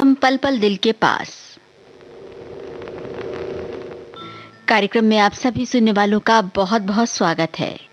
कार्यक्रम पल पल दिल के पास। कार्यक्रम में आप सभी सुनने वालों का बहुत बहुत स्वागत है।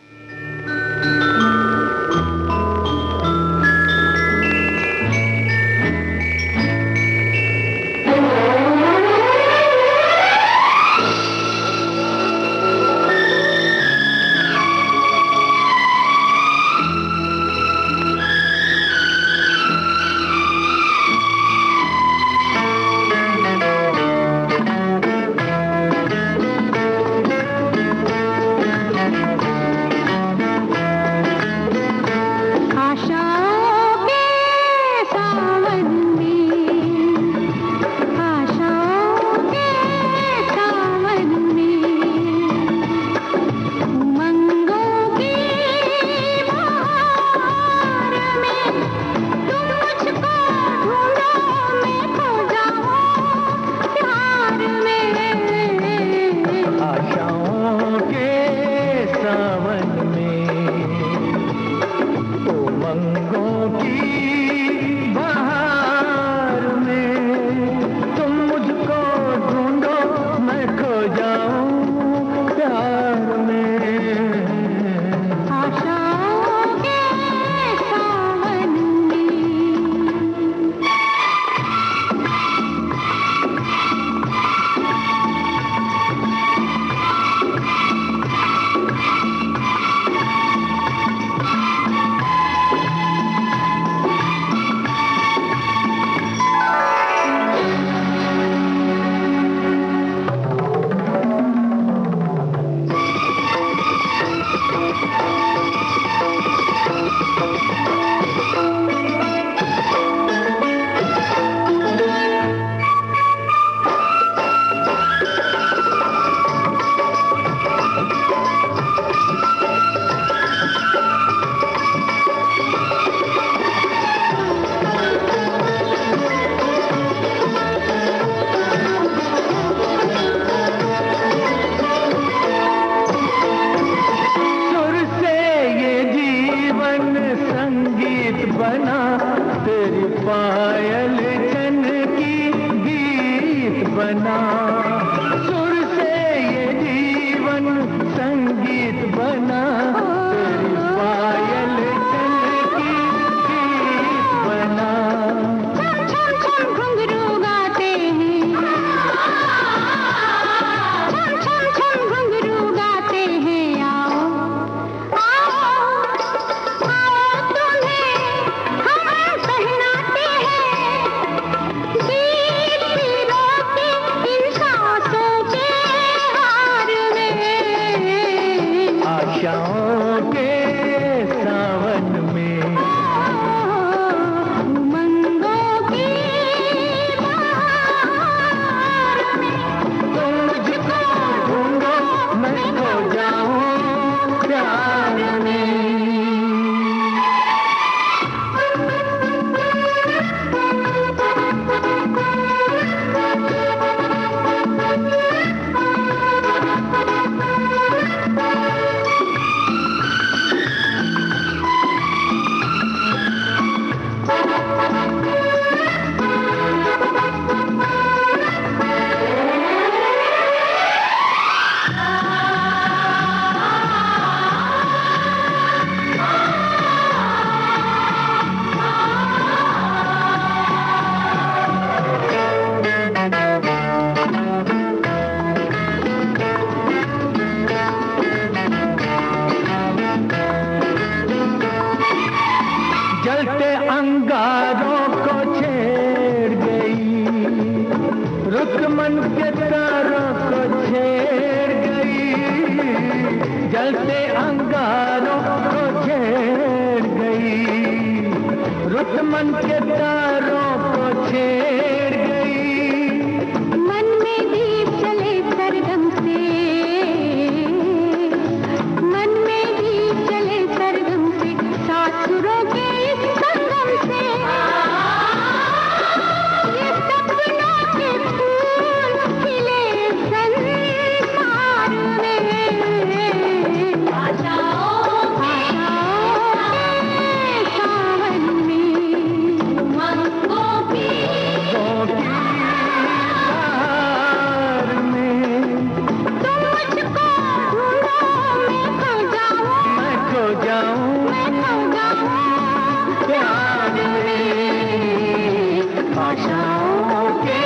आशाओं के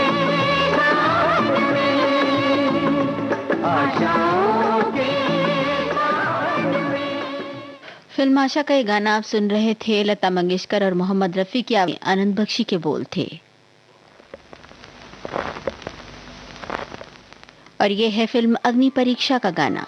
साथ में, आशाओं के साथ में। फिल्म आशा का ये गाना आप सुन रहे थे। लता मंगेशकर और मोहम्मद रफी की आवाज, आनंद बख्शी के बोल थे। और ये है फिल्म अग्नि परीक्षा का गाना।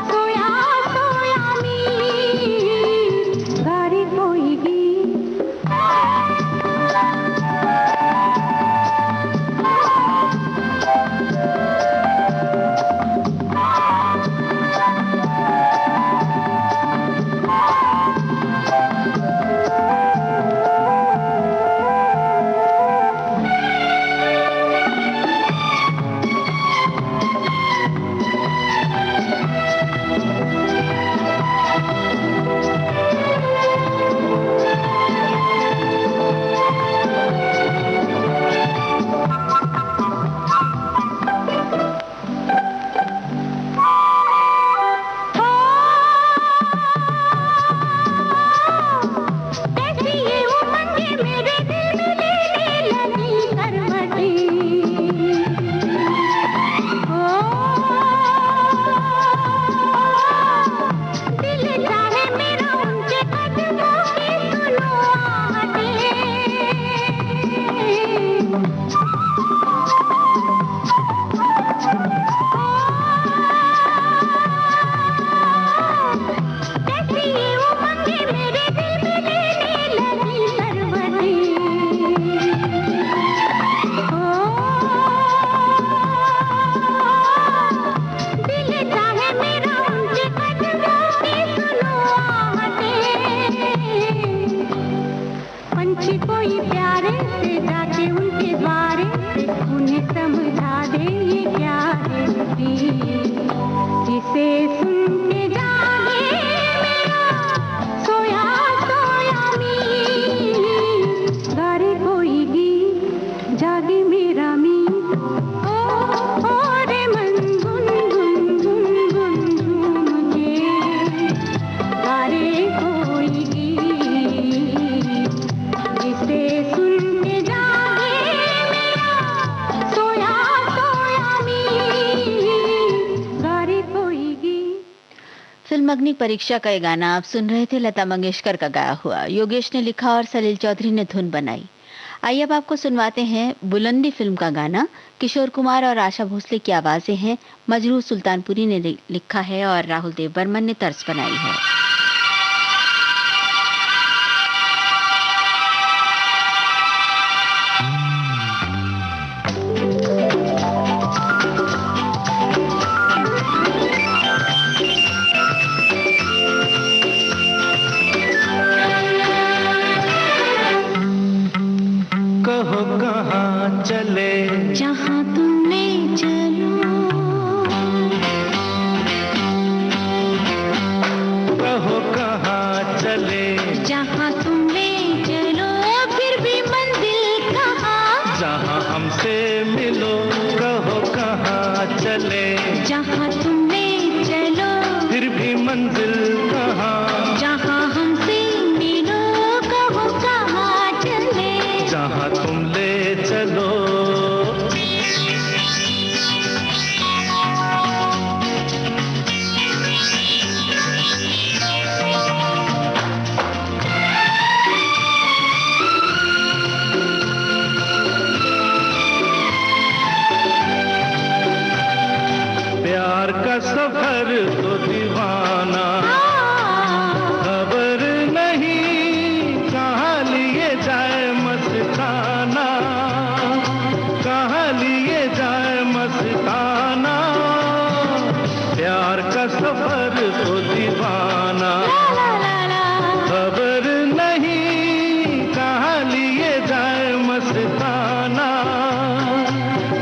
सोया सोया मी गारी कोई फिल्म अग्नि परीक्षा का ये गाना आप सुन रहे थे, लता मंगेशकर का गाया हुआ। योगेश ने लिखा और सलील चौधरी ने धुन बनाई। आइए अब आपको सुनवाते हैं बुलंदी फिल्म का गाना। किशोर कुमार और आशा भोसले की आवाजें हैं। मजरू सुल्तानपुरी ने लिखा है और राहुल देव बर्मन ने तर्ज बनाई है। जहाँ तुम ले चलो, कहो कहाँ चले, जहाँ तुम ले चलो, फिर भी मंजिल कहाँ, जहाँ हमसे मिलो, कहो कहाँ चले, जहाँ तुम ले चलो, फिर भी मंजिल कहाँ, जहाँ हमसे मिलो, कहो कहाँ चले, जहाँ तुम ले चलो। सफर तो दीवाना, खबर नहीं कहाँ लिए जाए मस्ताना, कहाँ लिए जाए मस्ताना। प्यार का सफर तो दीवाना, खबर नहीं कहाँ लिए जाए मस्ताना,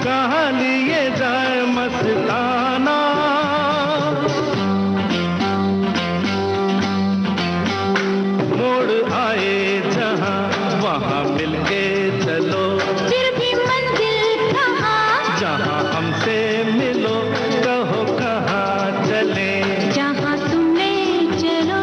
कहाँ लिए जाए मस्ताना। वहाँ मिलके चलो, फिर भी मंजिल कहाँ, जहाँ हमसे मिलो, कहो कहाँ चले, जहाँ तुम ले चलो।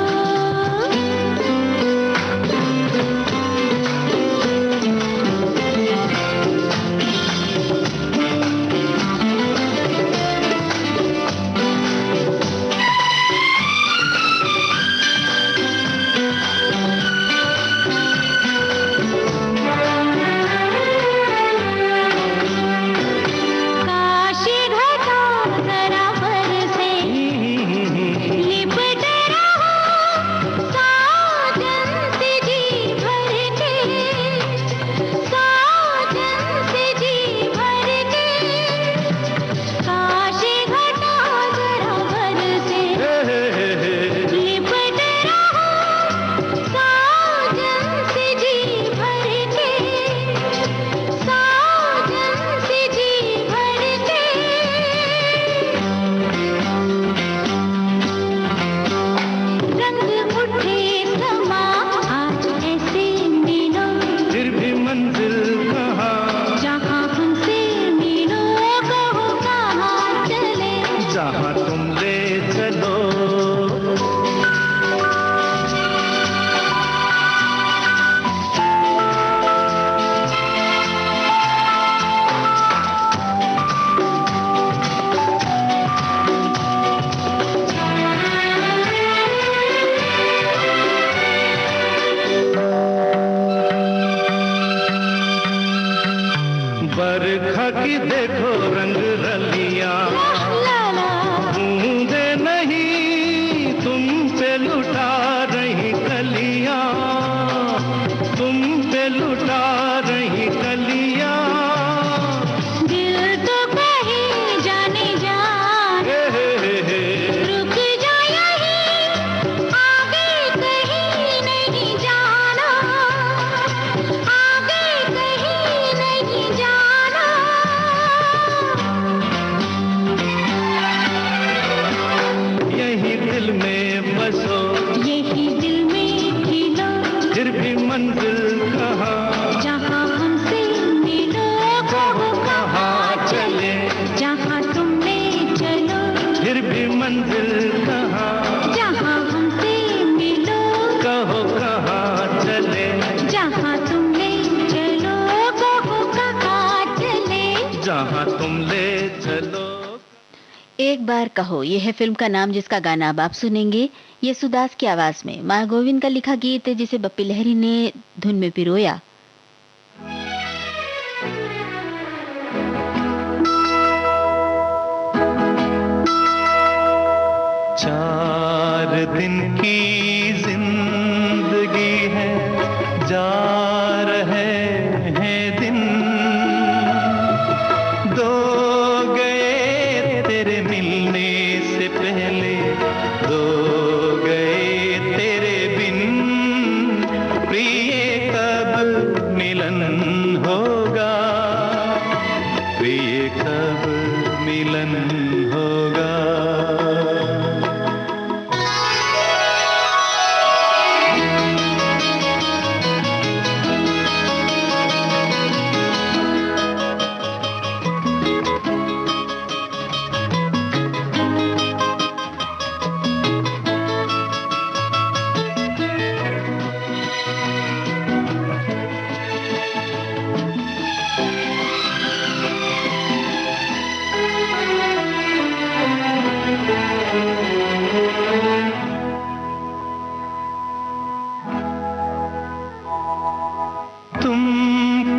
बरखा की देखो रंग रलियां, बूंदे नहीं तुम पे लुटा रही कलियां, तुम पे लुटा रही कलियां। दिल तो कहीं जाने जा, रुक जा यहीं, आगे कहीं नहीं जाना, आगे कहीं नहीं जाना। यही दिल में बसो, यही दिल में खिलो, फिर भी मंजिल कहाँ, जहाँ हमसे मिलो, कहो कहाँ चले, जहाँ तुम ले चलो, फिर भी मंजिल कहाँ, जहाँ हमसे मिलो, कहो कहाँ चले, जहाँ तुम ले चलो, कहो कहाँ चले, जहाँ तुम ले चलो। एक बार कहो, ये है फिल्म का नाम जिसका गाना अब आप सुनेंगे। ये सुदास की आवाज में माया गोविंद का लिखा गीत है जिसे बप्पी लहरी ने धुन में पिरोया। चार दिन की जिंदगी है, जा रहे हैं दिन, दो गए तेरे मिलने से पहले, दो गए तेरे बिन, प्रिय कब मिलन होगा, प्रिय कब मिलन होगा।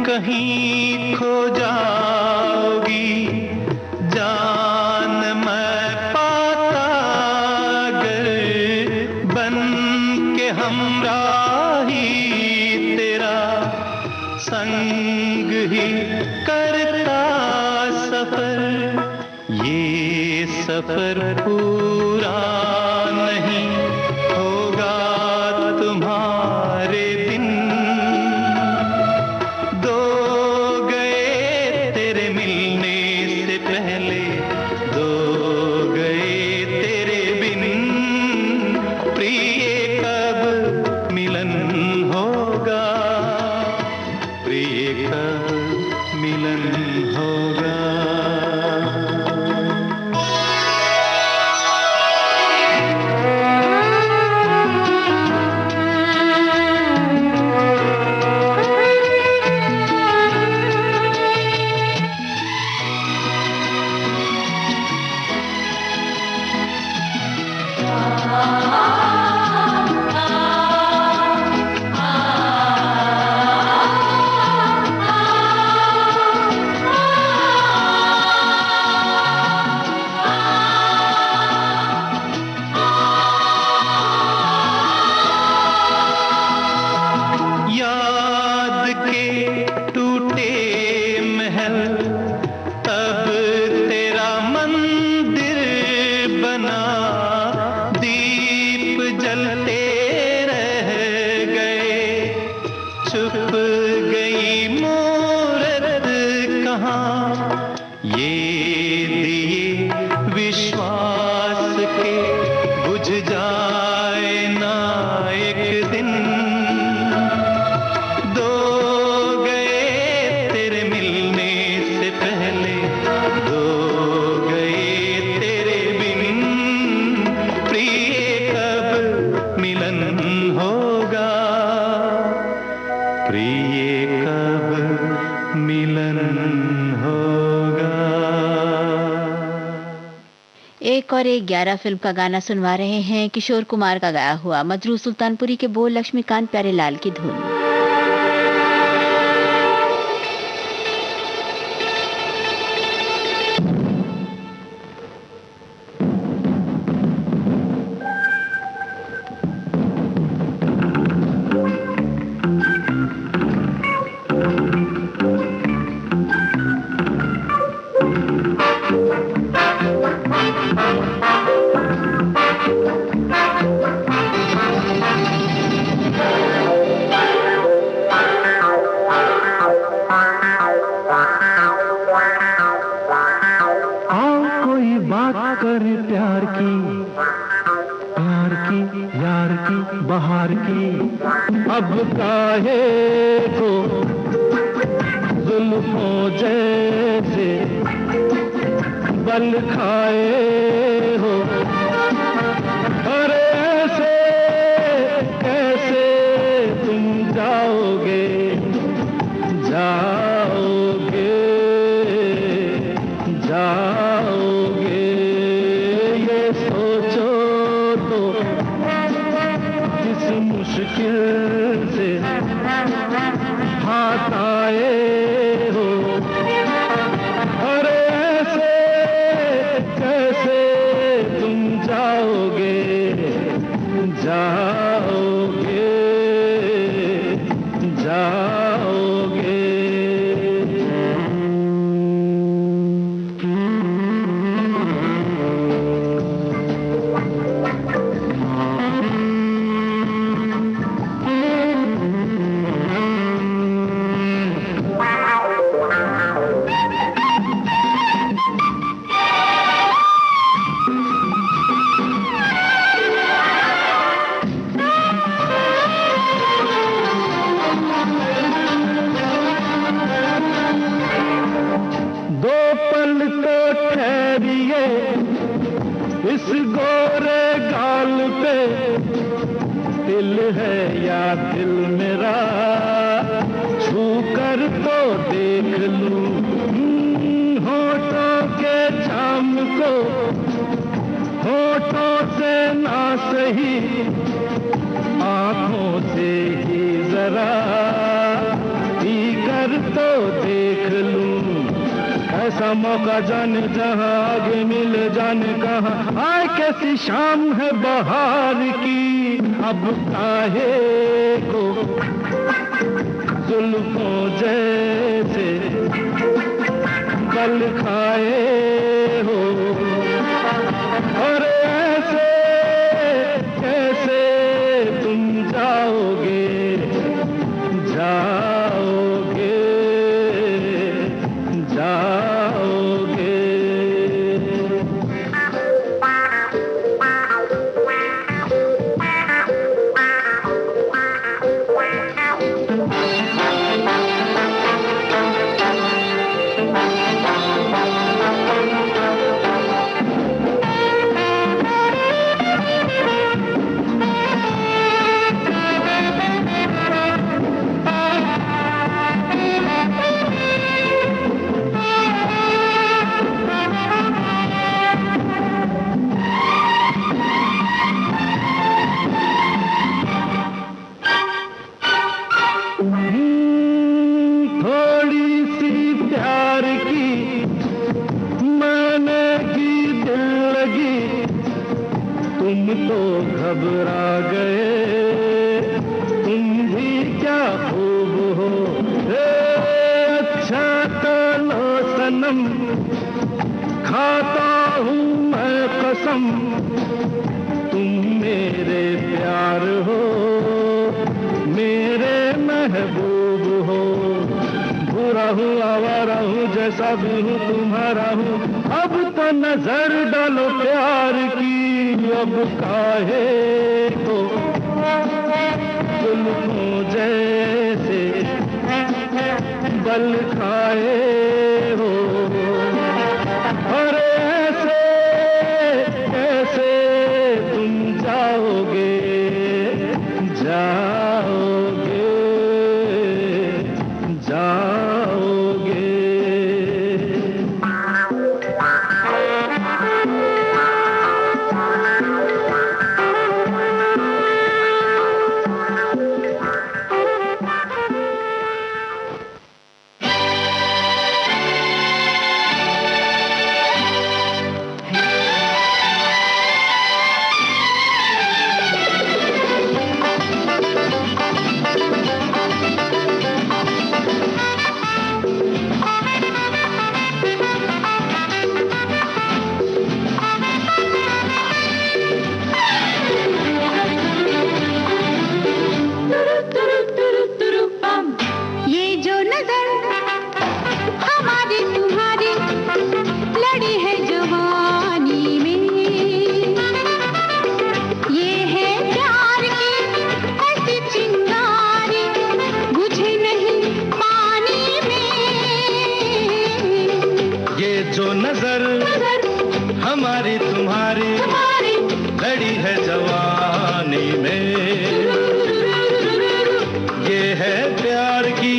कहीं खो जाओगी जान मैं पाता, अगर बन के हमराही तेरा संग ही करता सफर, ये सफर पूरा नहीं होगा तुम्हारे बिन, दो गए तेरे मिलने से पहले, दो गए तेरे बिन, प्रिय कब मिलन होगा, प्रिय कब मिलन होगा। याद के टूटे महल तब तेरा मंदिर बना, दीप जलते रह गए, छुप गई मूरत कहाँ, ये दिए विश्वास के बुझ जाए ना एक दिन, दो गए तेरे मिलने से पहले, दो गए तेरे बिन, प्रिय कब मिलन होगा, प्रिय कब मिलन होगा। एक और एक 11 फिल्म का गाना सुनवा रहे हैं, किशोर कुमार का गाया हुआ, मजरू सुल्तानपुरी के बोल, लक्ष्मीकांत प्यारेलाल की धुन। करे प्यार की, यार की, बहार की, अब काहे को जुल्फों जैसे बल खाए हो, अरे ऐसे कैसे तुम जाओगे, जाओगे, जाओगे। मुश्किल से हाथ आए हो। अरे ऐसे कैसे तुम जाओगे, जाओगे, जाओगे। इस गोरे गाल पे दिल है या दिल मेरा, छू कर तो देख लूं। होठों के जाम को होठों से ना सही, आंखों से ही जरा पी कर तो देख लूं। ऐसा मौका जाने जहां आगे मिले जाने कहां, आए कैसी शाम है बहार की। अब काहे को जुल्फों जैसे बल खाए हो, और ऐसे कैसे तुम जाओगे, जाओगे, जाओगे। तो घबरा गए तुम भी क्या खूब हो। अच्छा तो लो सनम, खाता हूँ मैं कसम, तुम मेरे प्यार हो, मेरे महबूब हो। बुरा हूँ आवारा हूँ जैसा भी हूँ तुम्हारा हूँ, अब तो नजर डालो प्यार की। अब काहे को जुल्फों जैसे बल खाए हो, और ऐसे कैसे तुम जाओगे, जाओगे, जाओगे। जो नजर हमारी तुम्हारी लड़ी है जवानी में, ये है प्यार की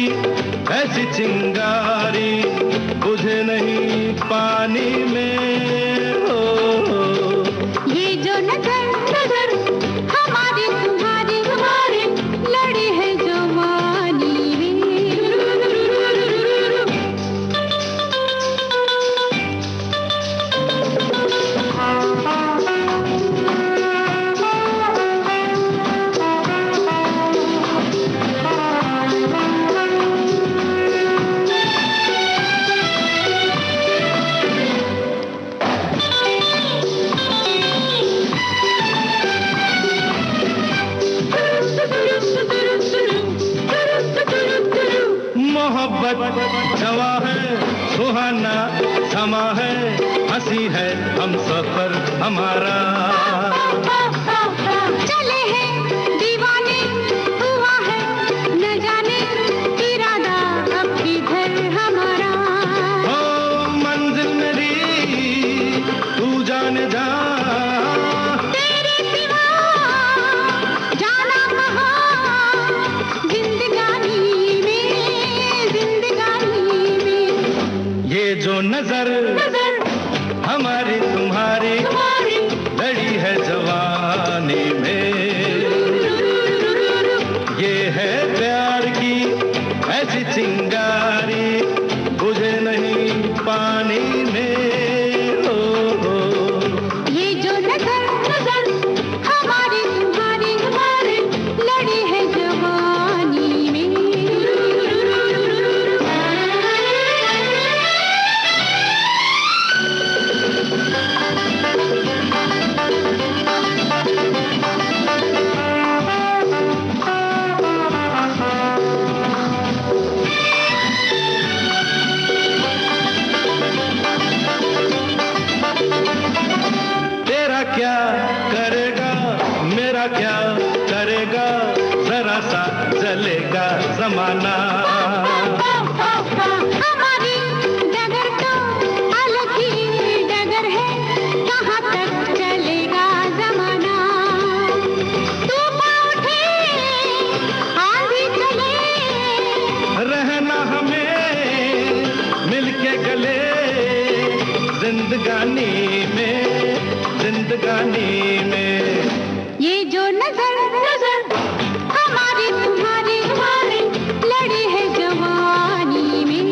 ऐसी चिंगारी बुझे नहीं पानी में। हो ये जो नजर हमारी तुम्हारी मोहब्बत जवा है, सुहाना समा है, हंसी है हम सफर हमारा। चले हैं दीवाने, हुआ है न जाने इरादा अब किधर हमारा। ओ मंजिल मेरी तू जान जा, तेरे सिवा जाना कहाँ जिंदगानी में, जिंदगानी में। ये जो नजर हमारी तुम्हारी लड़ी है जवानी में, ये है प्यार की ऐसी चिंगारी बुझे नहीं पानी में। हो ये जो नजर हमारी तुम्हारी लड़ी है जवानी में। तेरा क्या करेगा मेरा क्या करेगा, जरा सा चलेगा जमाना। हमारी डगर तो अलग ही डगर है, कहाँ तक चलेगा जमाना। तूफान उठे आंधी चले, रहना हमें मिलके गले, जिंदगानी में, जिंदगानी में। ये जो नजर हमारी तुम्हारी लड़ी है जवानी में।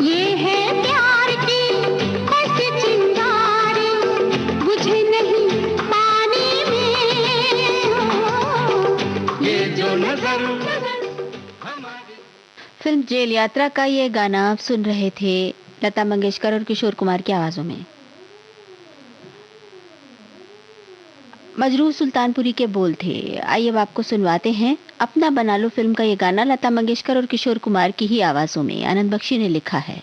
ये है प्यार की ऐसी चिंगारी बुझे नहीं पानी में। ये जो नजर हमारी। फिल्म जेल यात्रा का ये गाना आप सुन रहे थे लता मंगेशकर और किशोर कुमार की आवाजों में। मजरूह सुल्तानपुरी के बोल थे। आइए अब आपको सुनवाते हैं अपना बना लो फिल्म का ये गाना लता मंगेशकर और किशोर कुमार की ही आवाजों में। आनंद बख्शी ने लिखा है।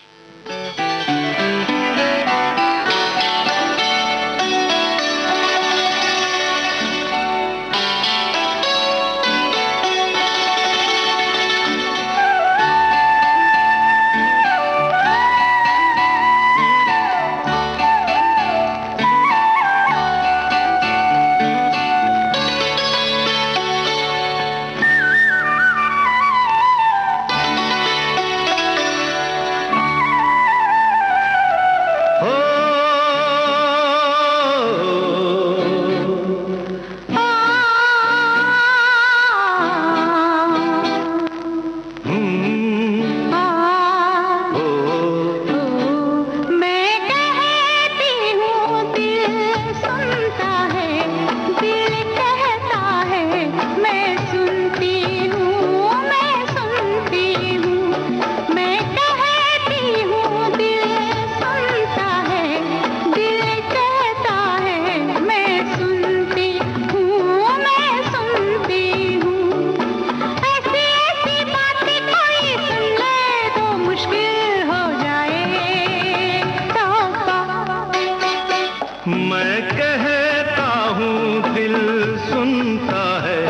मैं कहता हूँ दिल सुनता है,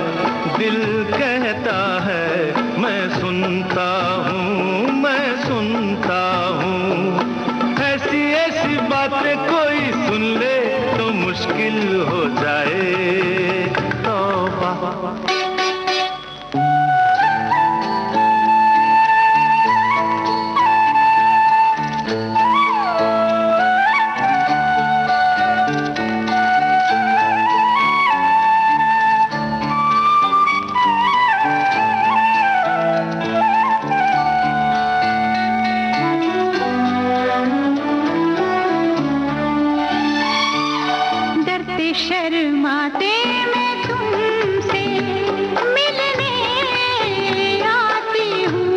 दिल कहता है मैं सुनता हूँ, मैं सुनता हूँ। ऐसी ऐसी बातें कोई सुन ले तो मुश्किल हो जाए तौबा। शर्माते मैं तुमसे मिलने आती हूँ,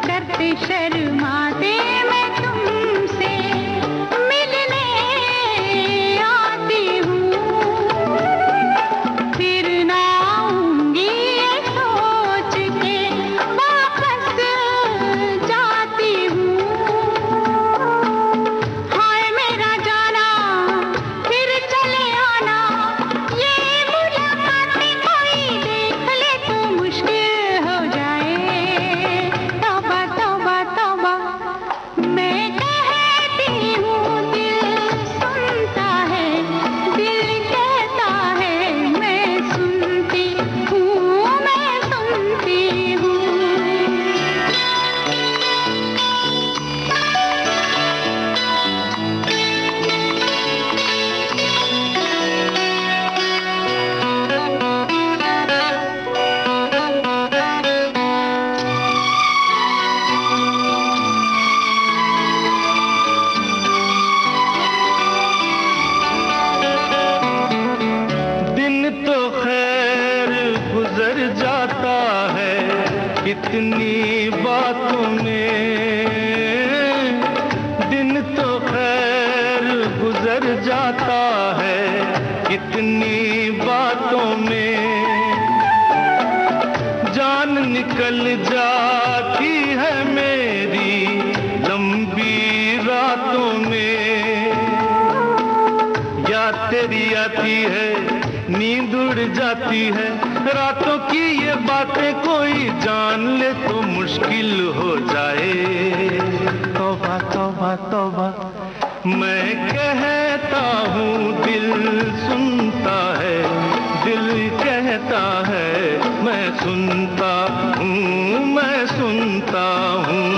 डरते शर्माते मैं तुमसे मिलने आती हूँ। फिर ना आऊंगी ये सोच के इतनी बातों में दिन तो खैर गुजर जाता है, इतनी बातों में जान निकल जाती है मेरी लंबी रातों में। याद तेरी आती है, नींद उड़ जाती है, रातों की ये बातें कोई जान ले तो मुश्किल हो जाए। तौबा तौबा तौबा मैं कहता हूँ, दिल सुनता है, दिल कहता है, मैं सुनता हूँ, मैं सुनता हूँ।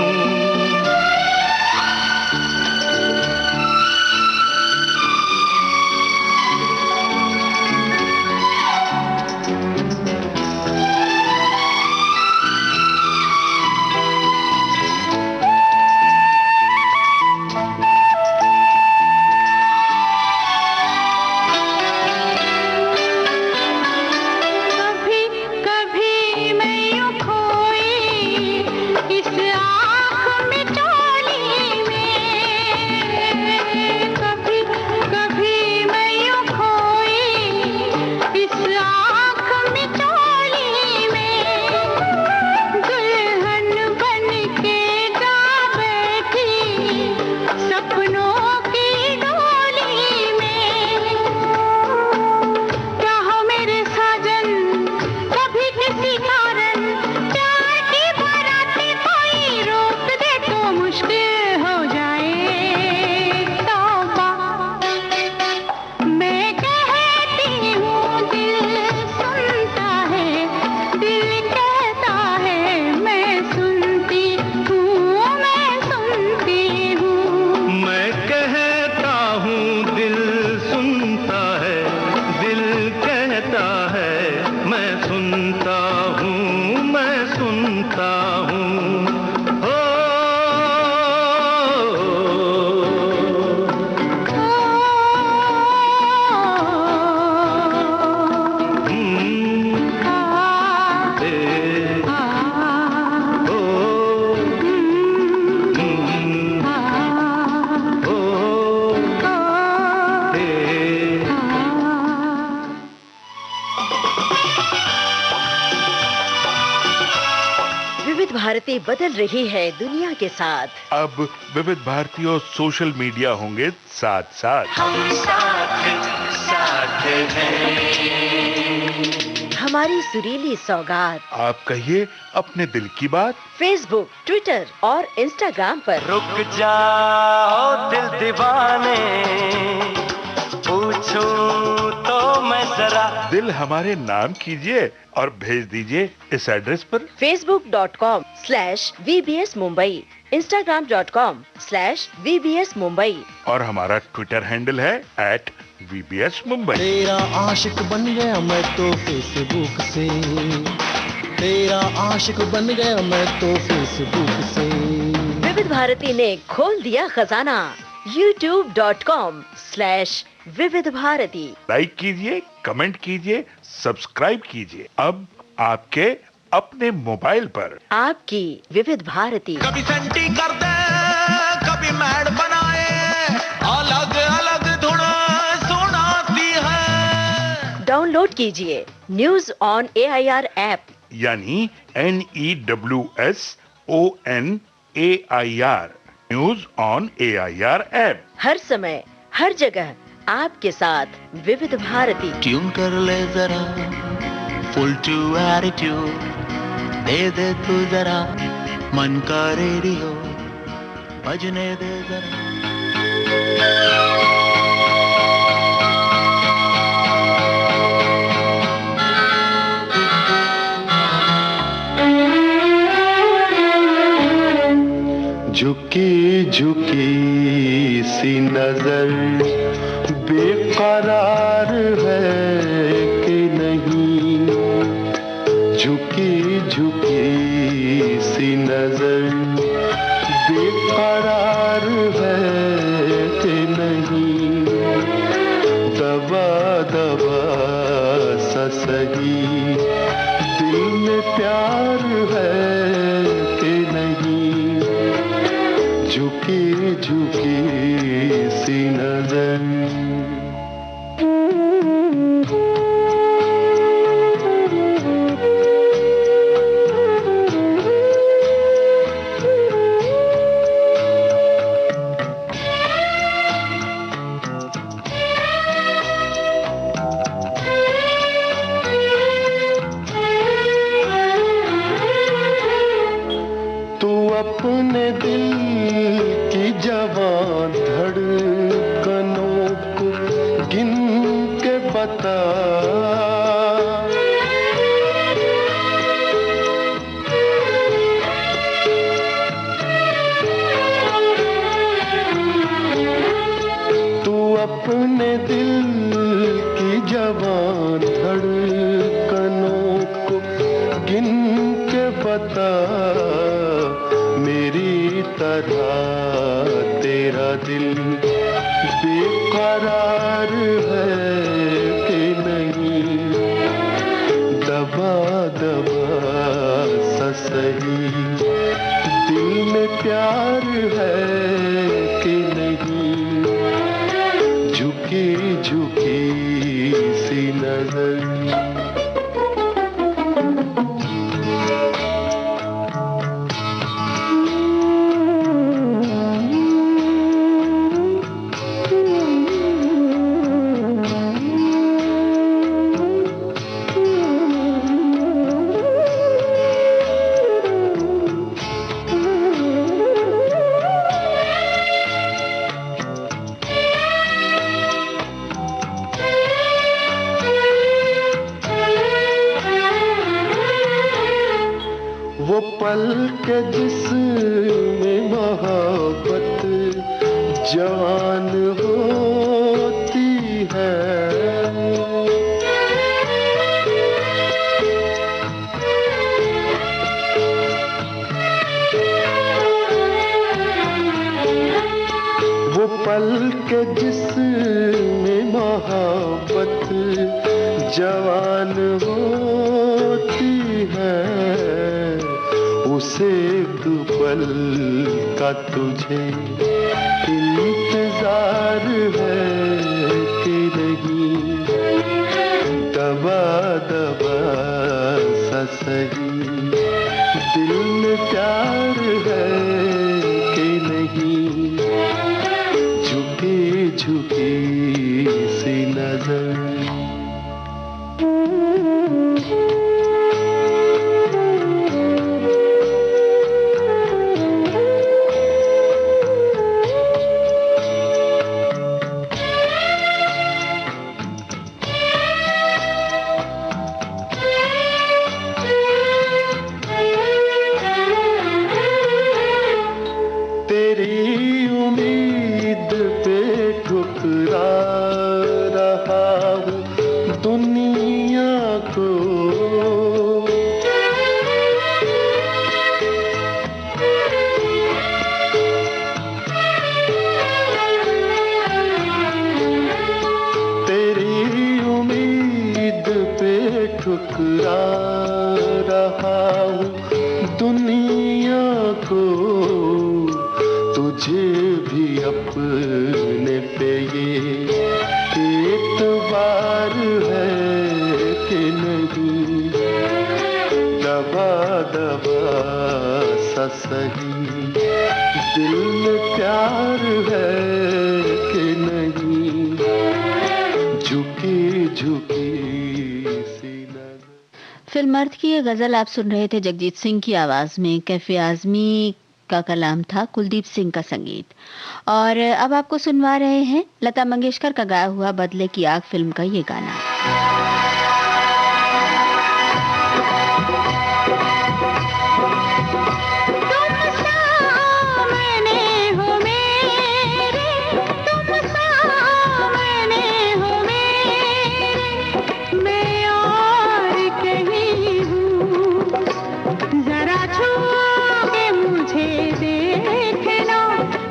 भारती बदल रही है दुनिया के साथ। अब विविध भारती और सोशल मीडिया होंगे साथ साथ। हम साथ हैं। हमारी सुरीली सौगात। आप कहिए अपने दिल की बात। फेसबुक, ट्विटर और इंस्टाग्राम पर। रुक जाओ दिल दीवाने, पूछूं तो मैं जरा। दिल हमारे नाम कीजिए और भेज दीजिए इस एड्रेस पर। facebook.com/VBS Mumbai, Instagram.com/VBS Mumbai और हमारा ट्विटर हैंडल है @VBS Mumbai। तेरा आशिक बन गया मैं तो फेसबुक से, तेरा आशिक बन गया मैं तो फेसबुक से। विविध भारती ने खोल दिया खजाना। youtube.com/विविध भारती। लाइक कीजिए, कमेंट कीजिए, सब्सक्राइब कीजिए। अब आपके अपने मोबाइल पर आपकी विविध भारती। कभी सेंटी कर दे, कभी मैड बनाए, अलग अलग धुन सुनाती है। डाउनलोड कीजिए न्यूज ऑन AIR ऐप, यानी NEWSONAIR, news on AIR app. हर समय हर जगह आपके साथ विविध भारती। ट्यून कर ले जरा फुल टू एटीट्यूड, दे दे तू जरा मन का रेडियो बजने दे जरा। झुकी झुकी सी नजर बेकरार है कि नहीं, झुकी झुकी सी नजर बेकरार है कि नहीं, दबा दबा सा सही, दिल में प्यार है कि नहीं, झुकी झुकी सी नजर। अपने दिल की जवान धड़कनों को गिन के बता, तू अपने दिल की जवान धड़कनों को गिन के बता, मेरी तरह तेरा दिल बेकरार है कि नहीं, दबा दबा सा सही, दिल में प्यार है कि नहीं, झुकी झुकी सी नजर। वो पल के जिसमें मोहब्बत जवान होती है, वो पल के जिसमें मोहब्बत जवान होती है, उसे एक पल का तुझे इंतजार है कि नहीं, दबा दबा सा सही, दिल में प्यार है कि नहीं, झुकी झुकी सी नजर। तेरी उम्मीद पे ठुकरा रहा हूँ दुनिया को, तेरी उम्मीद पे ठुकरा रहा हूँ दुनिया को, तुझे भी अपने पे ये एतबार है कि नहीं, दबा दबा सा सही, दिल में प्यार है कि नहीं, झुकी झुकी सी नजर। फिल्म मर्द की ये गजल आप सुन रहे थे जगजीत सिंह की आवाज में, कैफे आजमी का कलाम था, कुलदीप सिंह का संगीत। और अब आपको सुनवा रहे हैं लता मंगेशकर का गाया हुआ बदले की आग फिल्म का ये गाना।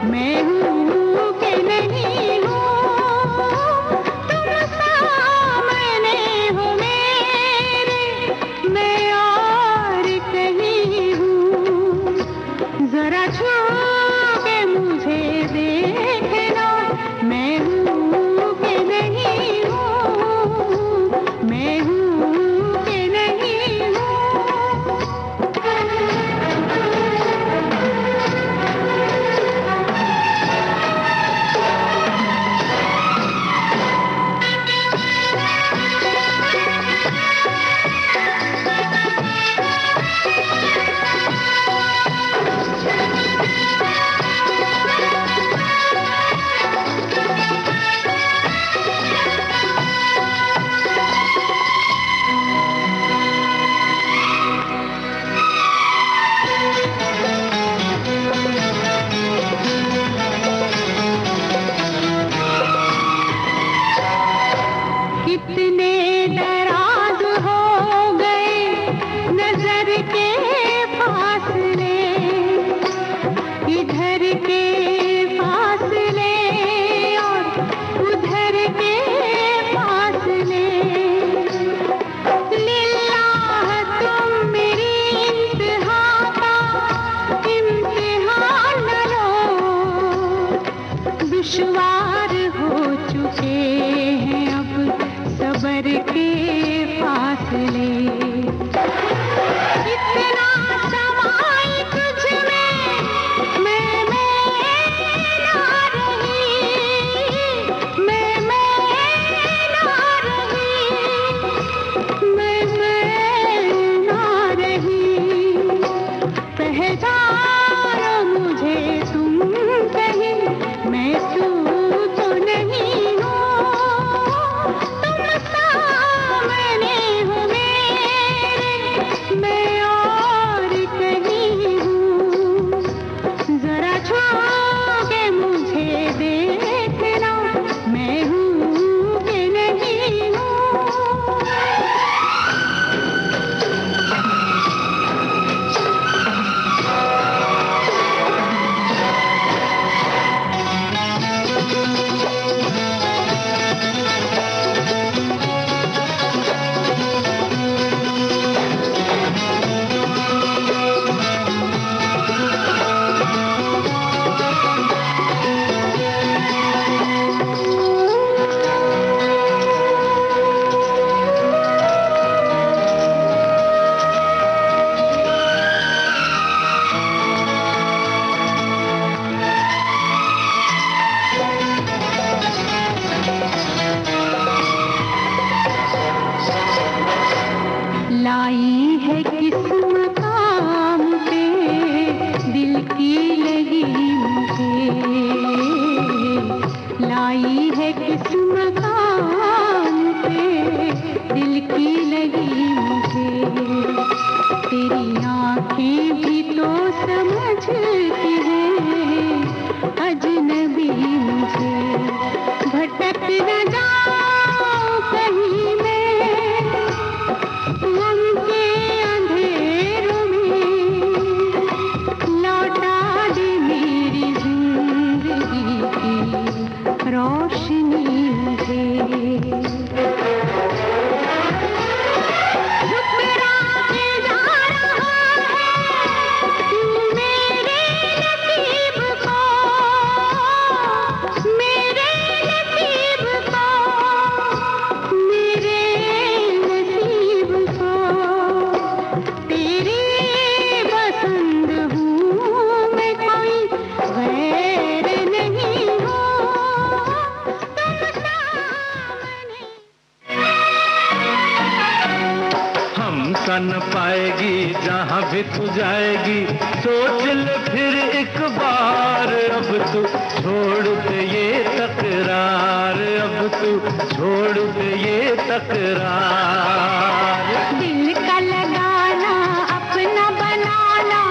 मैं हूँ कि नहीं हूँ, तुम सामने इतने दराज हो गए नजर के फासले, इधर के फासले और उधर के फासले। लिल्लाह तुम मेरी इंतहा का इम्तिहान न लो, दुश्वार हो चुके हैं अब सबर के फासले। इतना समाई तुझ में मैं ना रही, मैं ना रही, मैं ना रही। पहचानो मुझे तुम कहीं, मैं तू तो नहीं हूँ, तुम सामने हो मेरे, मैं और कहीं हूँ। जरा छू के मुझे देखना, मैं हूँ कि नहीं हूँ। लाई है किस मकाम पे दिल की लगी मुझे, लाई है किस मकाम पे दिल की लगी मुझे। तेरी आंखें भी तो समझती हैं अजनबी मुझे। भटक न जाऊं कहीं मैं उनके अंधेरों में, लौटा दे मेरी जिंदगी की रोशनी मुझे। ठुकरा के जा रहा है तू मेरे नसीब को, मेरे नसीब को, मेरे नसीब को। तेरी पसंद हूँ मैं, कोई गैर नहीं हूँ, तुम सामने। हम सन पाएगी जहाँ भी तू जाएगी, सोच ले फिर एक बार। अब तू छोड़ दे ये तकरार, अब तू छोड़ दे ये तकरार। दिल का लगाना अपना बनाना,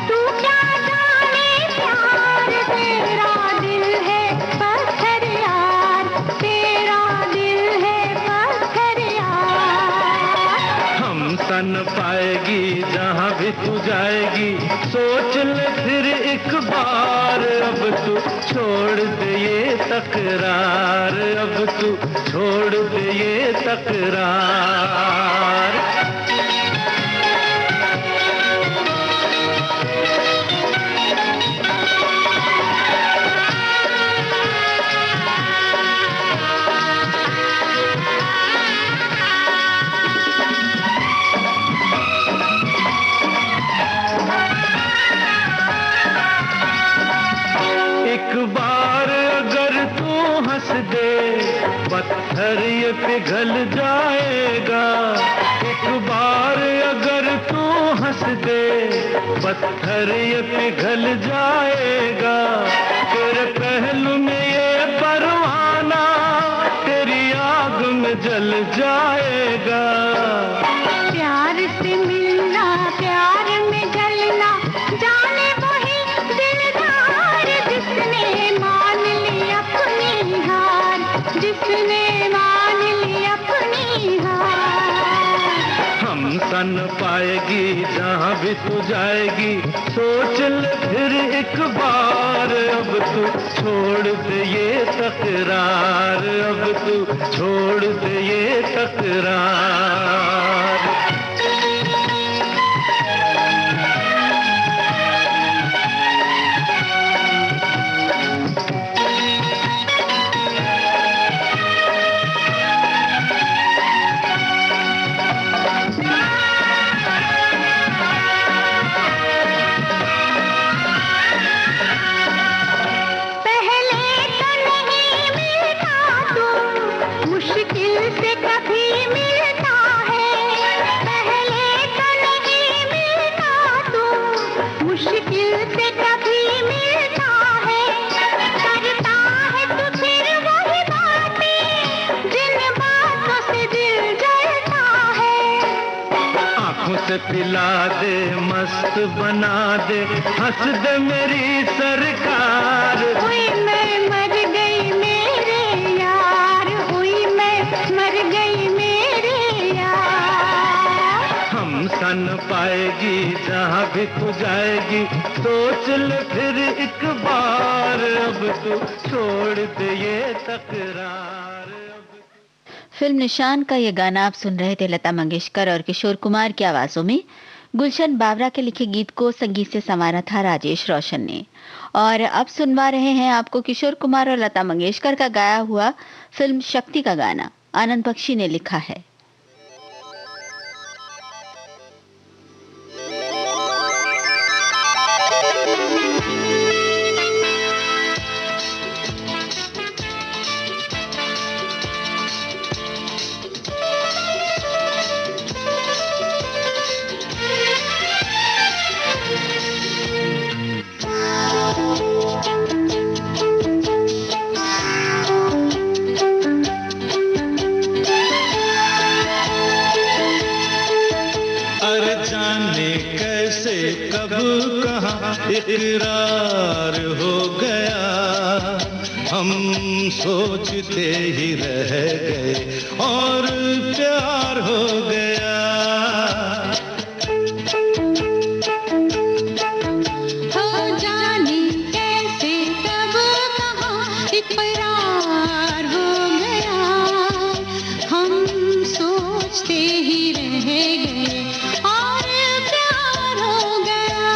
तू क्या जाने प्यार। तेरा दिल है पत्थर यार, तेरा दिल है पत्थर यार। हम सन पाएगी जहाँ भी तू जाएगी, सोच ले फिर एक बार। अब तू छोड़ दे ये तकरार, अब तू छोड़ दे ये तकरार। एक बार अगर तू हंस दे, पत्थर ये पिघल जाएगा। एक बार अगर तू हंस दे, पत्थर ये पिघल जाएगा। तेरे पहलू में ये परवाना तेरी आग में जल जाएगा। प्यार से मिलना, प्यार में जलना, जाने वही दिलदार जिसने मान ली अपनी हार, जिसने मान ली अपनी तन पाएगी जहाँ भी तू जाएगी, सोच ले फिर एक बार। अब तू छोड़ दे ये तकरार, अब तू छोड़ दे ये तकरार। पिला दे, मस्त बना दे, हंस दे मेरी सरकार। हुई मैं मर गई मेरे यार, हुई मैं मर गई मेरे यार। हम सन पाएगी जहाँ भी तू जाएगी, सोच ले फिर एक बार। अब तू छोड़ दे ये तकरार। फिल्म निशान का ये गाना आप सुन रहे थे लता मंगेशकर और किशोर कुमार की आवाजों में। गुलशन बावरा के लिखे गीत को संगीत से संवारा था राजेश रोशन ने। और अब सुनवा रहे हैं आपको किशोर कुमार और लता मंगेशकर का गाया हुआ फिल्म शक्ति का गाना। आनंद बख्शी ने लिखा है। इकरार हो गया, हम सोचते ही रह गए और प्यार हो गया। हो जाने कैसे कब कहाँ इकरार हो गया, हम सोचते ही रह गए और प्यार हो गया।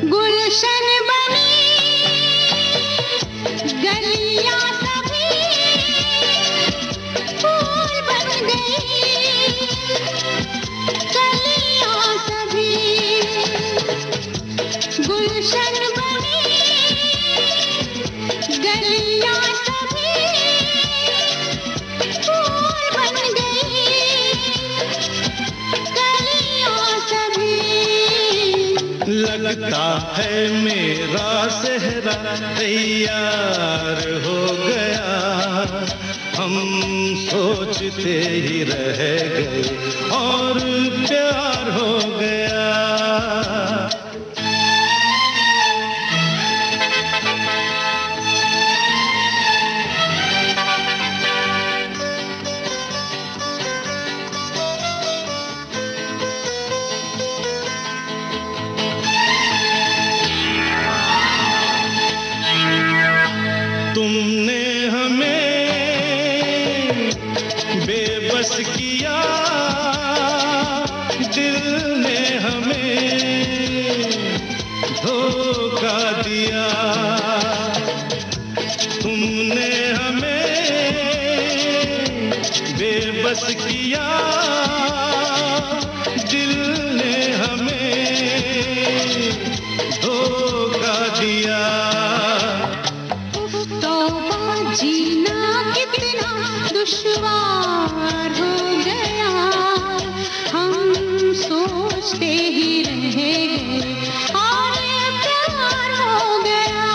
गुलशन बनी गलियां सभी फूल बन गई, गलियां सभी गुलशन बनी गलियां सभी फूल बन गई, गलियां सभी। लगता है मेरा सेहरा तैयार हो गया, हम सोचते ही रह गए और प्यार हो गया। तुमने हमें बेबस किया, दिल ने हमें धोखा दिया। तुमने हमें बेबस किया, दिल ने हमें धोखा दिया। जीना कितना दुश्वार हो गया, हम सोचते ही रह गए और प्यार हो गया।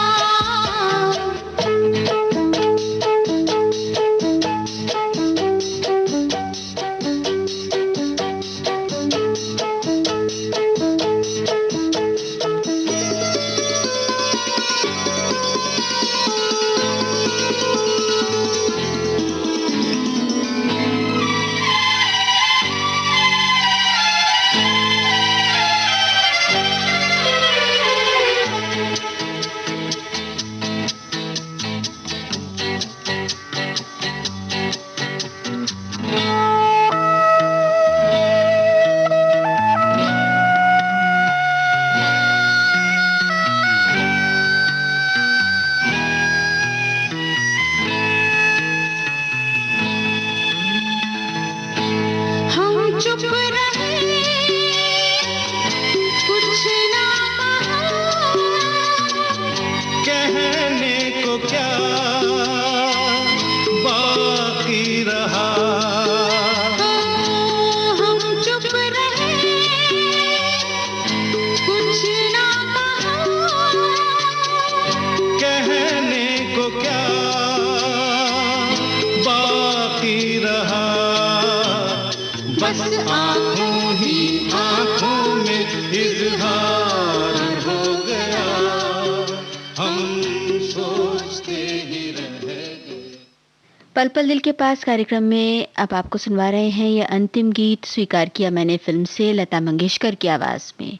पल पल दिल के पास कार्यक्रम में अब आपको सुनवा रहे हैं यह अंतिम गीत स्वीकार किया मैंने फिल्म से लता मंगेशकर की आवाज में।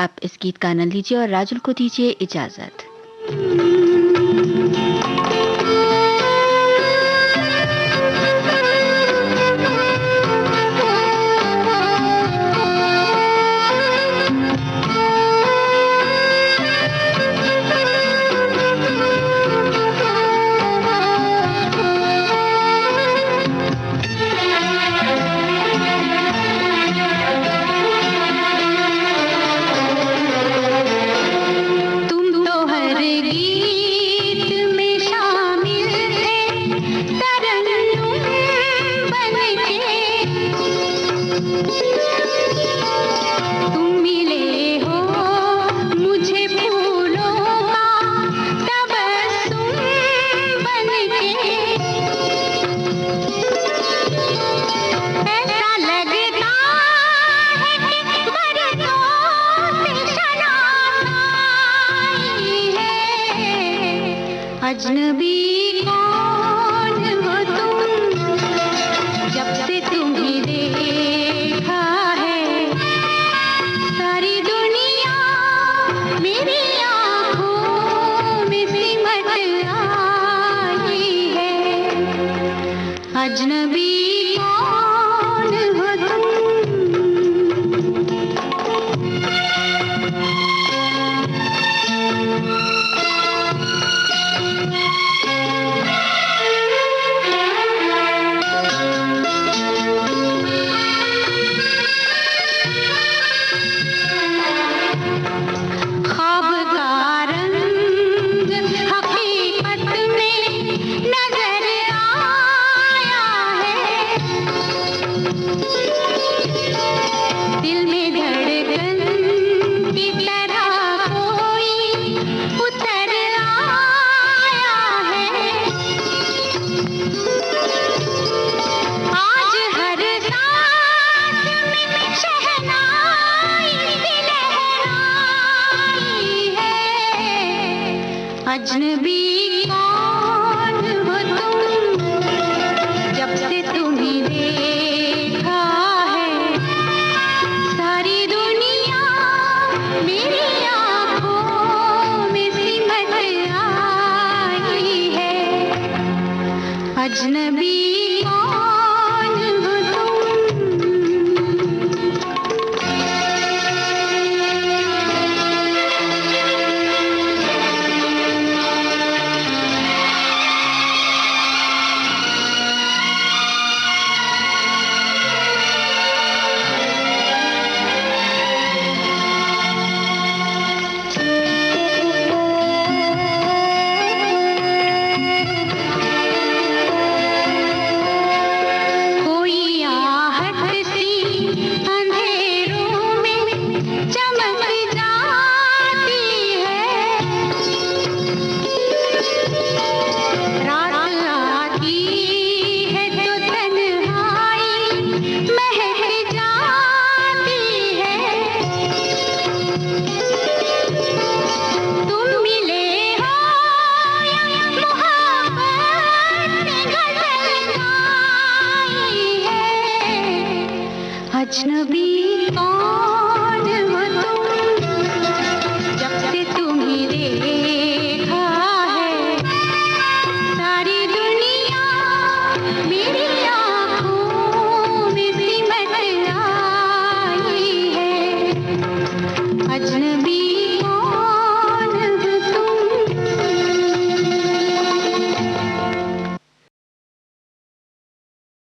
आप इस गीत का आनंद लीजिए और राजुल को दीजिए इजाजत। अजनबी कौन हो तुम, जब से तुम्हें देखा है सारी दुनिया मेरी आँखों में सिमट आई है। अजनबी कौन हो तुम। अजनबी कौन हो तुम, जब से तुम्हें देखा है सारी दुनिया मेरी आँखों में सिमट आई है। अजनबी कौन हो तुम। अजनबी कौन